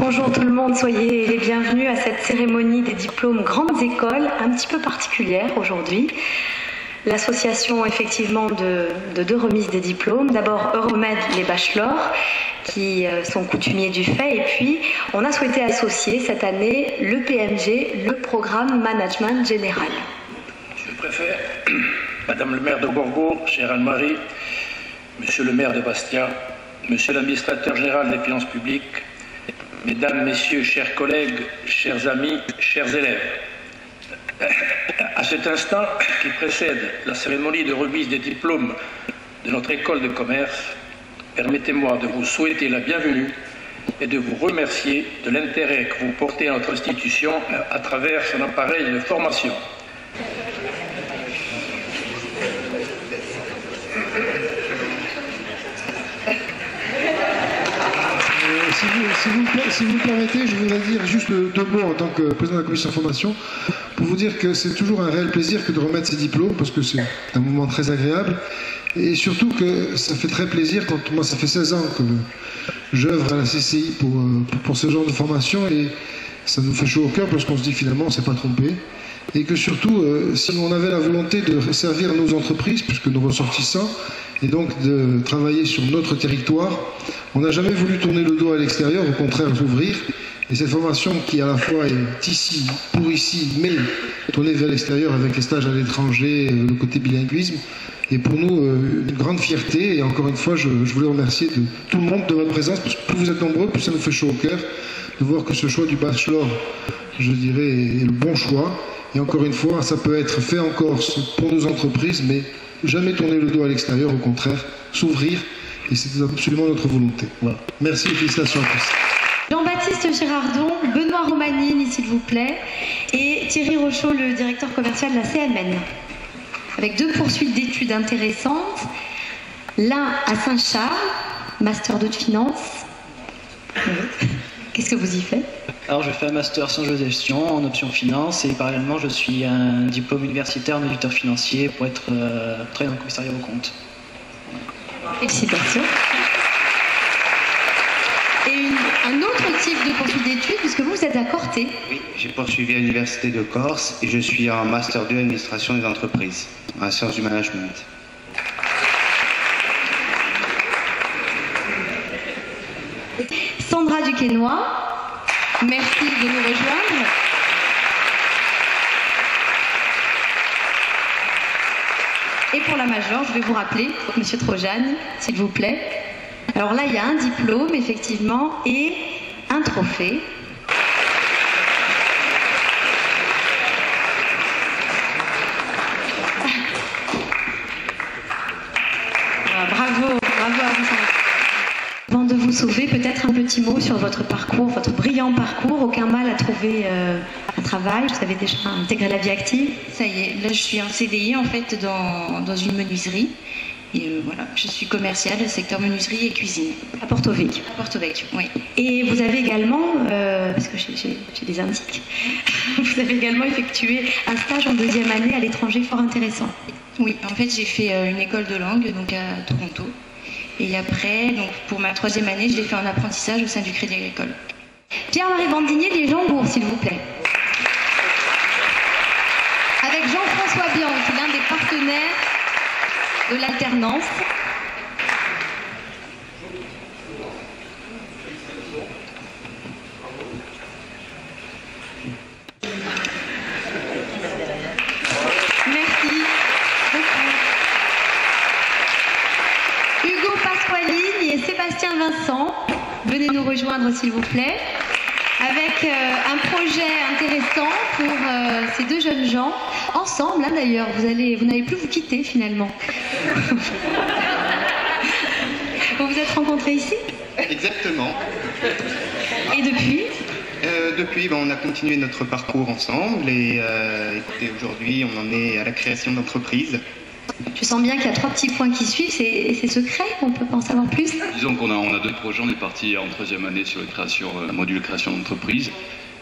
Bonjour tout le monde, soyez les bienvenus à cette cérémonie des diplômes grandes écoles, un petit peu particulière aujourd'hui. L'association effectivement de deux remises des diplômes, d'abord Euromed les bachelors, qui sont coutumiers du fait, et puis on a souhaité associer cette année le PMG, le programme Management Général. Monsieur le préfet, Madame le maire de Borgo, chère Anne-Marie, Monsieur le maire de Bastia, Monsieur l'administrateur général des finances publiques, Mesdames, Messieurs, chers collègues, chers amis, chers élèves. À cet instant qui précède la cérémonie de remise des diplômes de notre école de commerce, permettez-moi de vous souhaiter la bienvenue et de vous remercier de l'intérêt que vous portez à notre institution à travers son appareil de formation. Si vous me permettez, je voudrais dire juste deux mots en tant que président de la commission de formation pour vous dire que c'est toujours un réel plaisir que de remettre ces diplômes parce que c'est un moment très agréable et surtout que ça fait très plaisir quand moi ça fait 16 ans que j'œuvre à la CCI pour ce genre de formation et ça nous fait chaud au cœur parce qu'on se dit finalement on ne s'est pas trompé et que surtout si on avait la volonté de servir nos entreprises puisque nous ressortissants et donc de travailler sur notre territoire. On n'a jamais voulu tourner le dos à l'extérieur, au contraire s'ouvrir. Et cette formation qui à la fois est ici, pour ici, mais tournée vers l'extérieur avec les stages à l'étranger, le côté bilinguisme, est pour nous une grande fierté. Et encore une fois, je voulais remercier de tout le monde de votre présence, parce que plus vous êtes nombreux, plus ça nous fait chaud au cœur de voir que ce choix du bachelor, je dirais, est le bon choix. Et encore une fois, ça peut être fait en Corse pour nos entreprises, mais jamais tourner le dos à l'extérieur, au contraire, s'ouvrir, et c'est absolument notre volonté. Voilà. Merci et félicitations à tous. Jean-Baptiste Girardon, Benoît Romanini, s'il vous plaît, et Thierry Rochaud, le directeur commercial de la CMN. Avec deux poursuites d'études intéressantes, l'un à Saint-Charles, Master 2 de finance. Qu'est-ce que vous y faites? Alors je fais un master sciences de gestion en option finance et parallèlement je suis un diplôme universitaire en auditeur financier pour être travailler dans le commissariat aux comptes. Félicitations. Et un autre type de poursuite d'études, puisque vous êtes à Corté. Oui, j'ai poursuivi à l'Université de Corse et je suis en Master 2 Administration des entreprises, en sciences du management. Sandra Duquesnoy, merci de nous rejoindre. Et pour la majeure, je vais vous rappeler, Monsieur Trojane, s'il vous plaît. Alors là, il y a un diplôme, effectivement, et un trophée. Bravo à vous. Avant de vous sauver, peut-être un petit mot sur votre parcours, votre brillant parcours. Aucun mal à trouver un travail. Vous avez déjà intégré la vie active. Ça y est, là je suis en CDI en fait dans une menuiserie. Et voilà, je suis commerciale, secteur menuiserie et cuisine. À Porto Vecchio. À Porto Vecchio, oui. Et vous avez également, parce que j'ai des indices, vous avez également effectué un stage en deuxième année à l'étranger fort intéressant. Oui, en fait j'ai fait une école de langue donc à Toronto. Et après, donc pour ma troisième année, je l'ai fait en apprentissage au sein du Crédit Agricole. Pierre-Marie Bandinier des Jambours, s'il vous plaît. Avec Jean-François Bian, qui est l'un des partenaires de l'alternance. Merci beaucoup. Hugo Pasqualini et Sébastien Vincent, venez nous rejoindre s'il vous plaît, avec un projet intéressant pour ces deux jeunes gens. Ensemble, hein, d'ailleurs, vous n'allez plus vous quitter finalement. Vous vous êtes rencontrés ici? Exactement. Et depuis? Depuis, on a continué notre parcours ensemble et écoutez, aujourd'hui, on en est à la création d'entreprise. Je sens bien qu'il y a trois petits points qui suivent, c'est secret, on peut pas en savoir plus. Disons qu'on a deux projets, on est parti en troisième année sur le module création d'entreprise.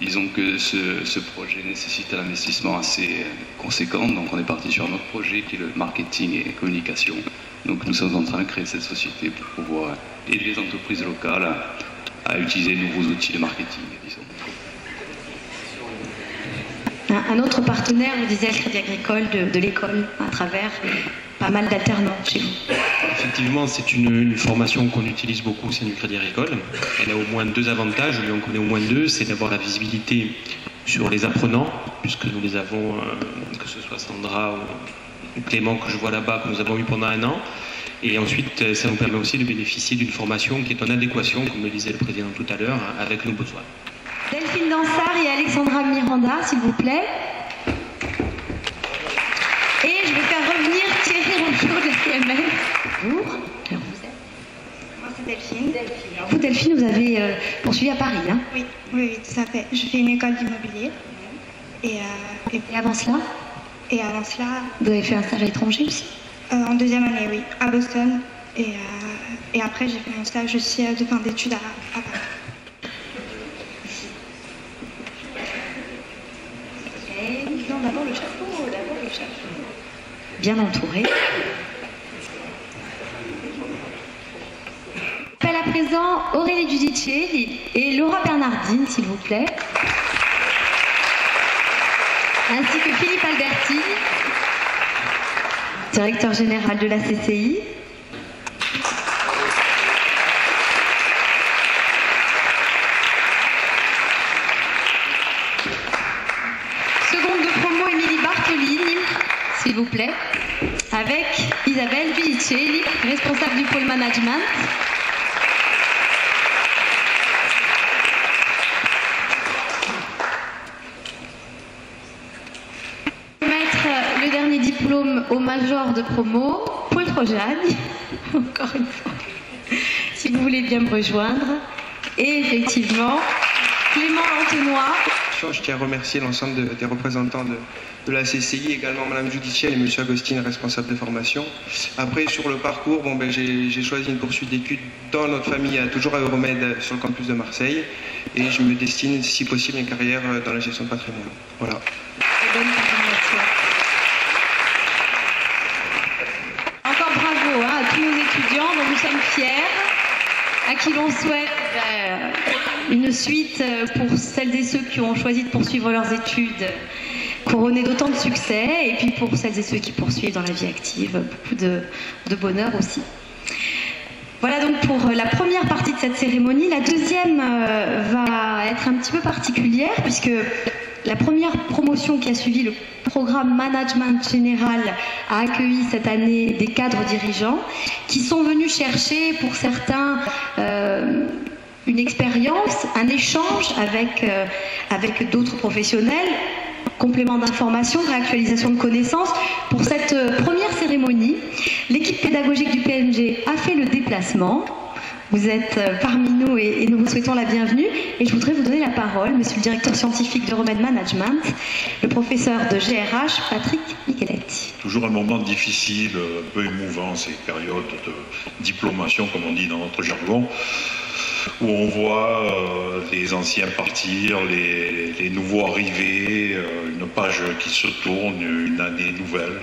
Disons que ce projet nécessite un investissement assez conséquent, donc on est parti sur un autre projet qui est le marketing et communication. Donc nous sommes en train de créer cette société pour pouvoir aider les entreprises locales à utiliser de nouveaux outils de marketing, disons. Un autre partenaire, vous disiez, le Crédit Agricole de l'école, à travers pas mal d'alternants chez vous. Effectivement, c'est une formation qu'on utilise beaucoup au sein du Crédit Agricole. Elle a au moins 2 avantages, lui en connaît au moins 2, c'est d'avoir la visibilité sur les apprenants, puisque nous les avons, que ce soit Sandra ou Clément que je vois là-bas, que nous avons eu pendant 1 an. Et ensuite, ça nous permet aussi de bénéficier d'une formation qui est en adéquation, comme le disait le président tout à l'heure, avec nos besoins. Delphine Dansard et Alexandra Miranda, s'il vous plaît. Et je vais faire revenir Thierry Ronchot de la CML. Bonjour. Alors vous êtes ? Moi c'est Delphine. Alors vous, Delphine, vous avez poursuivi à Paris, hein ? Oui, tout à fait. Je fais une école d'immobilier. Et avant cela ? Et avant cela... Vous avez fait un stage à l'étranger aussi ? En 2e année, oui, à Boston. Et après, j'ai fait mon stage aussi de fin d'études à Paris. Non, d'abord le chapeau. Bien entouré. Appelle à présent Aurélie Giudicelli et Laura Bernardine, s'il vous plaît. Ainsi que Philippe Alberti, directeur général de la CCI. Seconde de promo, Émilie Bartolini, s'il vous plaît, avec Isabelle Villicelli, responsable du pôle management. Le dernier diplôme au major de promo, Paul Trojani, encore une fois, si vous voulez bien me rejoindre. Et effectivement, Clément Lantenois. Je tiens à remercier l'ensemble des représentants de la CCI, également Mme Giudicelli et M. Agostine, responsable de formation. Après, sur le parcours, j'ai choisi une poursuite d'études dans notre famille, toujours à Euromède, sur le campus de Marseille. Et je me destine, si possible, à une carrière dans la gestion de patrimoine. Voilà. Encore bravo à tous nos étudiants dont nous sommes fiers, à qui l'on souhaite une suite pour celles et ceux qui ont choisi de poursuivre leurs études couronnées d'autant de succès, et puis pour celles et ceux qui poursuivent dans la vie active, beaucoup de bonheur aussi. Voilà donc pour la première partie de cette cérémonie. La deuxième va être un petit peu particulière puisque la première promotion qui a suivi le programme Management Général a accueilli cette année des cadres dirigeants qui sont venus chercher pour certains une expérience, un échange avec d'autres professionnels, complément d'information, réactualisation de connaissances. Pour cette première cérémonie, l'équipe pédagogique du PMG a fait le déplacement. Vous êtes parmi nous et nous vous souhaitons la bienvenue. Et je voudrais vous donner la parole, monsieur le directeur scientifique de Remède Management, le professeur de GRH, Patrick Micheletti. Toujours un moment difficile, un peu émouvant, ces périodes de diplomation, comme on dit dans notre jargon, où on voit les anciens partir, les nouveaux arriver, une page qui se tourne, une année nouvelle.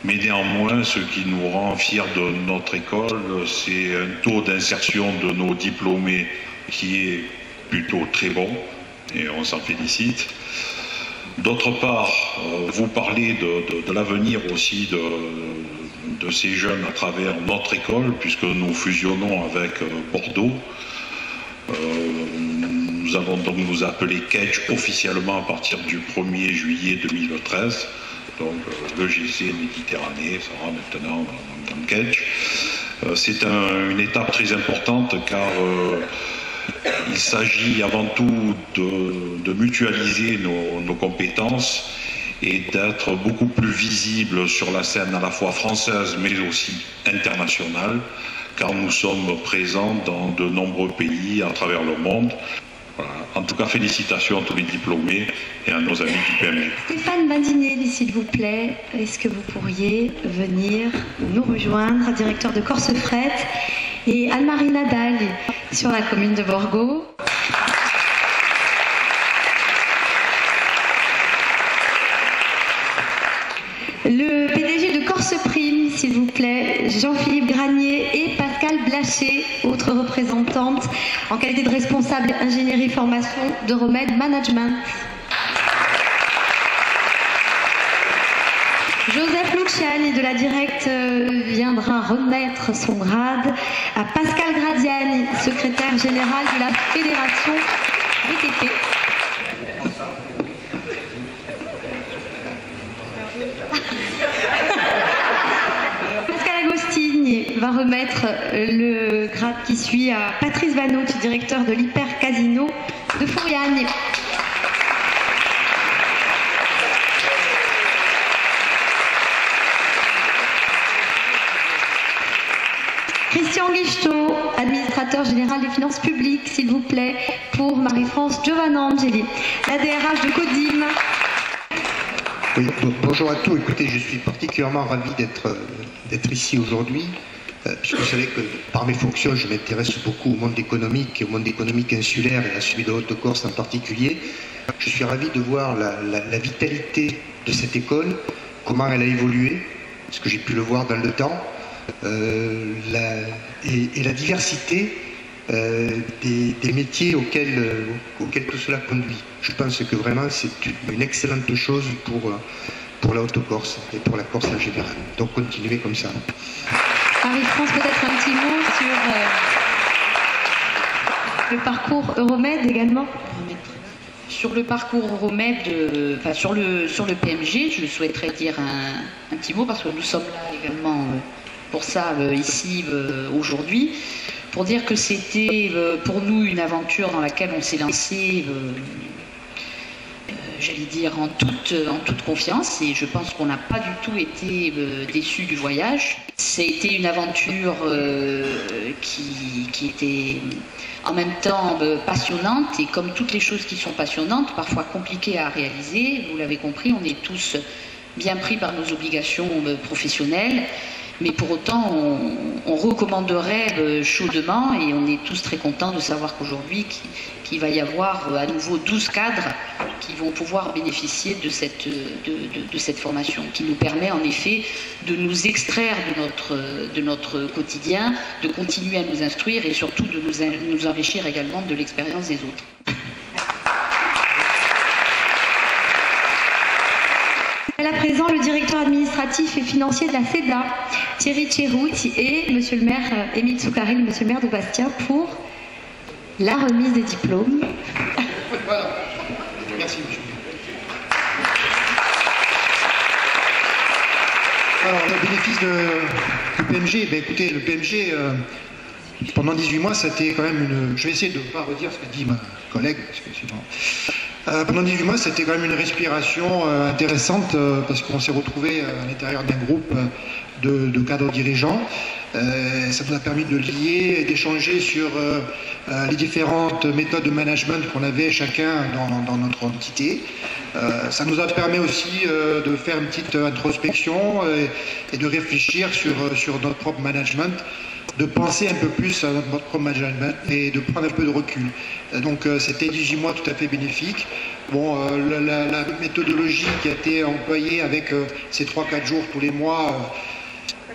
Mais néanmoins, ce qui nous rend fiers de notre école, c'est un taux d'insertion de nos diplômés qui est plutôt très bon, et on s'en félicite. D'autre part, vous parlez de l'avenir aussi de ces jeunes à travers notre école, puisque nous fusionnons avec Bordeaux. Nous allons donc nous appeler Kedge officiellement à partir du 1er juillet 2013. Donc le GC Méditerranée sera maintenant dans Kedge. C'est une étape très importante car il s'agit avant tout de mutualiser nos compétences et d'être beaucoup plus visible sur la scène à la fois française mais aussi internationale, car nous sommes présents dans de nombreux pays à travers le monde. Voilà. En tout cas, félicitations à tous les diplômés et à nos amis du PMG. Stéphane Bandinelli, s'il vous plaît, est-ce que vous pourriez venir nous rejoindre, directeur de Corse Fret, et Anne-Marie Nadal sur la commune de Borgo. Le PDG de Corse Prime, s'il vous plaît, Jean-Philippe Granier et Pascal Blachier. Boucher, autre représentante en qualité de responsable ingénierie formation d'Euromed Management. Joseph Luciani de la Directe viendra remettre son grade à Pascal Gradiani, secrétaire général de la Fédération VTT. Pascal Agostini va remettre le grade qui suit à Patrice Vanucci, directeur de l'Hyper Casino de Fouriane. Christian Guichetot, administrateur général des finances publiques, s'il vous plaît, pour Marie-France Giovanangeli, la DRH de Codim. Oui, bonjour à tous. Écoutez, je suis particulièrement ravi d'être ici aujourd'hui, puisque vous savez que par mes fonctions, je m'intéresse beaucoup au monde économique insulaire et à celui de Haute-Corse en particulier. Je suis ravi de voir la vitalité de cette école, comment elle a évolué, parce que j'ai pu le voir dans le temps. Et la diversité des métiers auxquels tout cela conduit. Je pense que vraiment c'est une excellente chose pour la Haute-Corse et pour la Corse en général. Donc continuez comme ça. Marie-France, peut-être un petit mot sur le parcours Euromed également. Sur le parcours Euromed, sur le PMG, je souhaiterais dire un petit mot parce que nous sommes là également pour ça ici aujourd'hui, pour dire que c'était pour nous une aventure dans laquelle on s'est lancé, j'allais dire en toute confiance, et je pense qu'on n'a pas du tout été déçus du voyage. C'était une aventure qui était en même temps passionnante, et comme toutes les choses qui sont passionnantes, parfois compliquées à réaliser. Vous l'avez compris, on est tous bien pris par nos obligations professionnelles. Mais pour autant, on recommanderait chaudement, et on est tous très contents de savoir qu'aujourd'hui, qu'il va y avoir à nouveau 12 cadres qui vont pouvoir bénéficier de cette formation, qui nous permet en effet de nous extraire de notre quotidien, de continuer à nous instruire et surtout de nous enrichir également de l'expérience des autres. À présent, le directeur administratif et financier de la CEDA, Thierry Tchérout, et monsieur le maire Émile Soukaril, monsieur le maire de Bastia, pour la remise des diplômes. Voilà. Merci, monsieur. Alors, le bénéfice du PMG, ben, écoutez, le PMG, pendant 18 mois, ça a été quand même une... Je vais essayer de ne pas redire ce que dit ma collègue, parce que sinon... pendant 18 mois, c'était quand même une respiration intéressante parce qu'on s'est retrouvé à l'intérieur d'un groupe de cadres dirigeants. Ça nous a permis de lier et d'échanger sur les différentes méthodes de management qu'on avait chacun dans notre entité. Ça nous a permis aussi de faire une petite introspection et de réfléchir sur notre propre management, de penser un peu plus à notre propre management et de prendre un peu de recul. Donc c'était 18 mois tout à fait bénéfiques. Bon, la méthodologie qui a été employée avec ces 3-4 jours tous les mois,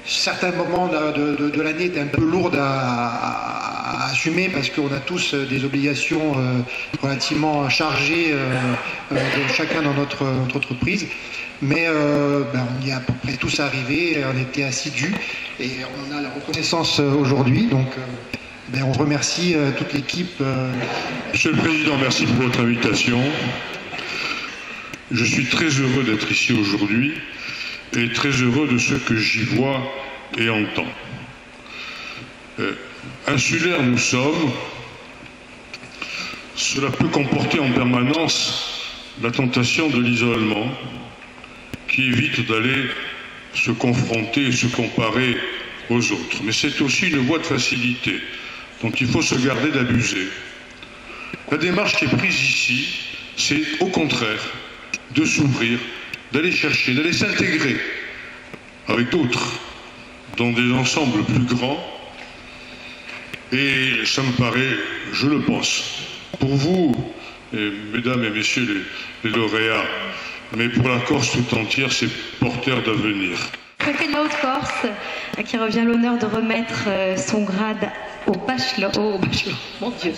certains moments de l'année étaient un peu lourds à assumer parce qu'on a tous des obligations relativement chargées chacun dans notre entreprise. Mais on y est à peu près tous arrivés, on était assidus et on a la reconnaissance aujourd'hui. Donc on remercie toute l'équipe. Monsieur le Président, merci pour votre invitation. Je suis très heureux d'être ici aujourd'hui et très heureux de ce que j'y vois et entends. Insulaires nous sommes, cela peut comporter en permanence la tentation de l'isolement, qui évite d'aller se confronter et se comparer aux autres. Mais c'est aussi une voie de facilité dont il faut se garder d'abuser. La démarche qui est prise ici, c'est au contraire de s'ouvrir, d'aller chercher, d'aller s'intégrer avec d'autres dans des ensembles plus grands. Et ça me paraît, je le pense, pour vous, mesdames et messieurs les lauréats, mais pour la Corse tout entière, c'est porteur d'avenir. Préfet de la Haute-Corse, à qui revient l'honneur de remettre son grade au bachelor. Mon Dieu.